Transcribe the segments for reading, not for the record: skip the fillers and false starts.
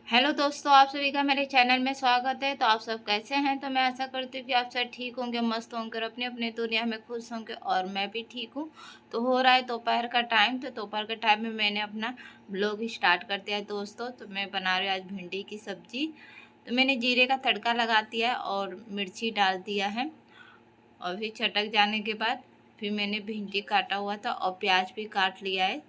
Hello दोस्तों, आप सभी का मेरे चैनल में स्वागत है। तो आप सब कैसे हैं? तो मैं आशा करती हूँ कि आप सब ठीक होंगे, मस्त होंगे और अपने अपने दुनिया में खुश होंगे और मैं भी ठीक हूँ। तो हो रहा है दोपहर का टाइम, तो दोपहर के टाइम में मैंने अपना ब्लॉग स्टार्ट कर दिया है दोस्तों। तो मैं बना रही हूँ आज भिंडी की सब्जी। तो मैंने जीरे का तड़का लगा दिया है और मिर्ची डाल दिया है और फिर चटक जाने के बाद फिर मैंने भिंडी काटा हुआ था और प्याज भी काट लिया है।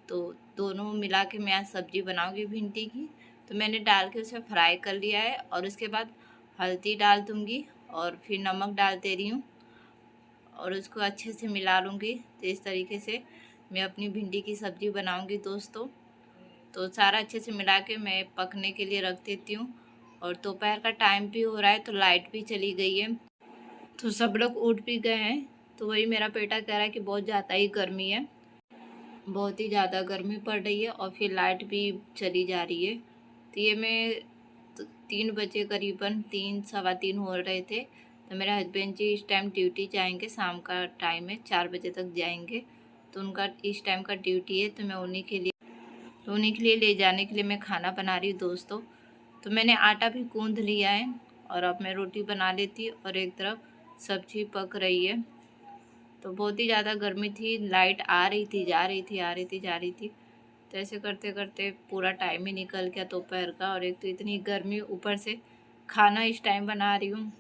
तो दोनों मिला के मैं आज सब्जी बनाऊंगी भिंडी की। तो मैंने डाल के उसे फ्राई कर लिया है और उसके बाद हल्दी डाल दूंगी और फिर नमक डाल दे रही हूँ और उसको अच्छे से मिला लूँगी। तो इस तरीके से मैं अपनी भिंडी की सब्ज़ी बनाऊंगी दोस्तों। तो सारा अच्छे से मिला के मैं पकने के लिए रख देती हूँ। और दोपहर का टाइम भी हो रहा है, तो लाइट भी चली गई है, तो सब लोग उठ भी गए हैं। तो वही मेरा बेटा कह रहा है कि बहुत ज़्यादा ही गर्मी है, बहुत ही ज़्यादा गर्मी पड़ रही है और फिर लाइट भी चली जा रही है। तो ये मैं 3 बजे करीबन 3 सवा 3 हो रहे थे। तो मेरे हस्बैंड जी इस टाइम ड्यूटी जाएंगे, शाम का टाइम है, 4 बजे तक जाएंगे। तो उनका इस टाइम का ड्यूटी है, तो मैं उन्हीं के लिए ले जाने के लिए मैं खाना बना रही हूँ दोस्तों। तो मैंने आटा भी गूँध लिया है और अब मैं रोटी बना लेती और एक तरफ सब्जी पक रही है। तो बहुत ही ज़्यादा गर्मी थी, लाइट आ रही थी जा रही थी, आ रही थी जा रही थी। तो ऐसे करते करते पूरा टाइम ही निकल गया दोपहर का। और एक तो इतनी गर्मी, ऊपर से खाना इस टाइम बना रही हूँ,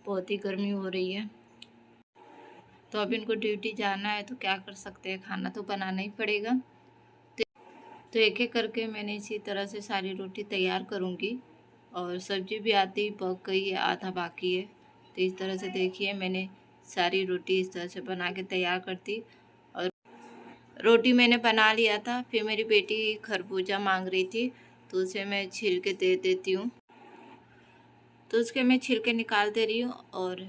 बहुत ही गर्मी हो रही है। तो अब इनको ड्यूटी जाना है, तो क्या कर सकते हैं, खाना तो बनाना ही पड़ेगा। तो एक एक करके मैंने इसी तरह से सारी रोटी तैयार करूँगी। और सब्जी भी आधी पक गई है, आधा बाकी है। तो इस तरह से देखिए मैंने सारी रोटी इस तरह से बना के तैयार करती। और रोटी मैंने बना लिया था, फिर मेरी बेटी खरबूजा मांग रही थी, तो उसे मैं छील के दे देती हूँ। तो उसके मैं छिलके निकाल दे रही हूँ और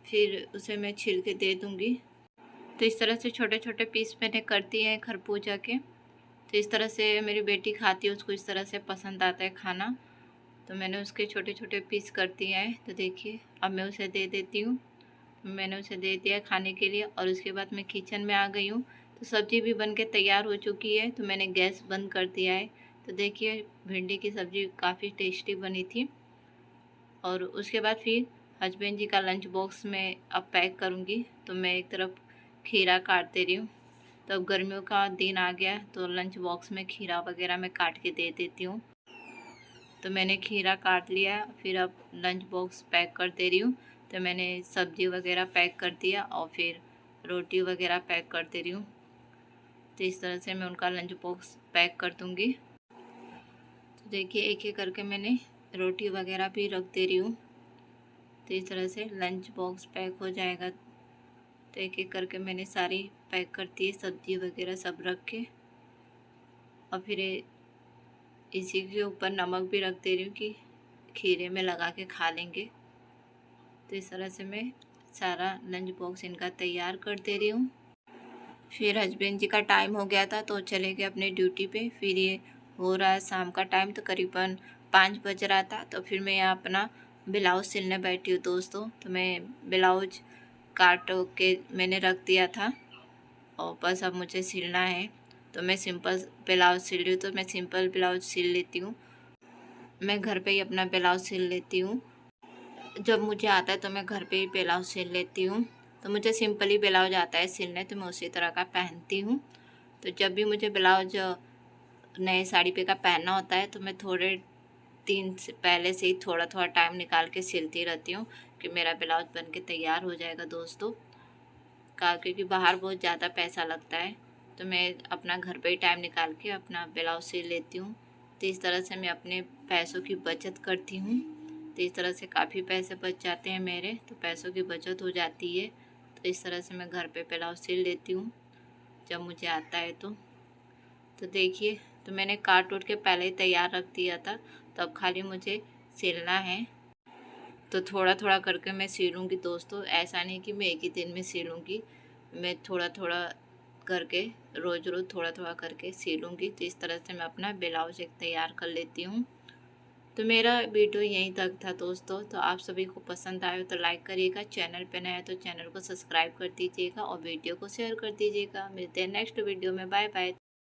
फिर उसे मैं छील के दे दूँगी। तो इस तरह से छोटे छोटे पीस मैंने कर दिए हैं खरबूजा के। तो इस तरह से मेरी बेटी खाती है, उसको इस तरह से पसंद आता है खाना। तो मैंने उसके छोटे छोटे पीस कर दिए हैं। तो देखिए अब मैं उसे दे देती हूँ। मैंने उसे दे दिया खाने के लिए और उसके बाद मैं किचन में आ गई हूँ। तो सब्ज़ी भी बन के तैयार हो चुकी है, तो मैंने गैस बंद कर दिया है। तो देखिए भिंडी की सब्ज़ी काफ़ी टेस्टी बनी थी। और उसके बाद फिर हस्बैंड जी का लंच बॉक्स में अब पैक करूँगी। तो मैं एक तरफ खीरा काट दे रही हूँ। तो अब गर्मियों का दिन आ गया, तो लंच बॉक्स में खीरा वगैरह मैं काट के दे देती हूँ। तो मैंने खीरा काट लिया, फिर अब लंच बॉक्स पैक कर दे रही हूँ। तो मैंने सब्ज़ी वगैरह पैक कर दिया और फिर रोटी वगैरह पैक कर दे रही हूँ। तो इस तरह से मैं उनका लंच बॉक्स पैक कर दूँगी। तो देखिए एक एक करके मैंने रोटी वगैरह भी रख दे रही हूँ। तो इस तरह से लंच बॉक्स पैक हो जाएगा। तो एक एक करके मैंने सारी पैक कर दी, सब्ज़ी वगैरह सब रख के। और फिर इसी के ऊपर नमक भी रख दे रही हूँ कि खीरे में लगा के खा लेंगे। तो इस तरह से मैं सारा लंच बॉक्स इनका तैयार कर दे रही हूँ। फिर हस्बैंड जी का टाइम हो गया था, तो चले गए अपने ड्यूटी पे। फिर ये हो रहा है शाम का टाइम, तो करीबन 5 बज रहा था। तो फिर मैं यहाँ अपना ब्लाउज सिलने बैठी हूँ दोस्तों। तो मैं ब्लाउज काट के मैंने रख दिया था और बस अब मुझे सिलना है। तो मैं सिंपल ब्लाउज सिल रही हूँ, तो मैं सिंपल ब्लाउज सिल लेती हूँ। मैं घर पे ही अपना ब्लाउज सिल लेती हूँ। जब मुझे आता है तो मैं घर पे ही ब्लाउज सिल लेती हूँ। तो मुझे सिंपल ही ब्लाउज आता है सिलने, तो मैं उसी तरह का पहनती हूँ। तो जब भी मुझे ब्लाउज नए साड़ी पे का पहनना होता है, तो मैं थोड़े दिन से पहले से ही थोड़ा थोड़ा टाइम निकाल के सिलती रहती हूँ कि मेरा ब्लाउज बन के तैयार हो जाएगा दोस्तों। क्योंकि बाहर बहुत ज़्यादा पैसा लगता है, तो मैं अपना घर पे ही टाइम निकाल के अपना ब्लाउज सिल लेती हूँ। तो इस तरह से मैं अपने पैसों की बचत करती हूँ। तो इस तरह से काफ़ी पैसे बच जाते हैं मेरे, तो पैसों की बचत हो जाती है। तो इस तरह से मैं घर पे ब्लाउज सिल लेती हूँ जब मुझे आता है तो देखिए, तो मैंने काट उट के पहले ही तैयार रख दिया था। तो अब खाली मुझे सिलना है। तो थोड़ा थोड़ा करके मैं सिलूँगी दोस्तों, ऐसा नहीं कि मैं एक ही दिन में सिलूँगी। मैं थोड़ा थोड़ा करके रोज़ रोज़ थोड़ा थोड़ा करके सिलूँगी। तो इस तरह से मैं अपना ब्लाउज एक तैयार कर लेती हूँ। तो मेरा वीडियो यहीं तक था दोस्तों। तो आप सभी को पसंद आए तो लाइक करिएगा, चैनल पे नया है तो चैनल को सब्सक्राइब कर दीजिएगा और वीडियो को शेयर कर दीजिएगा। मिलते हैं नेक्स्ट वीडियो में। Bye bye.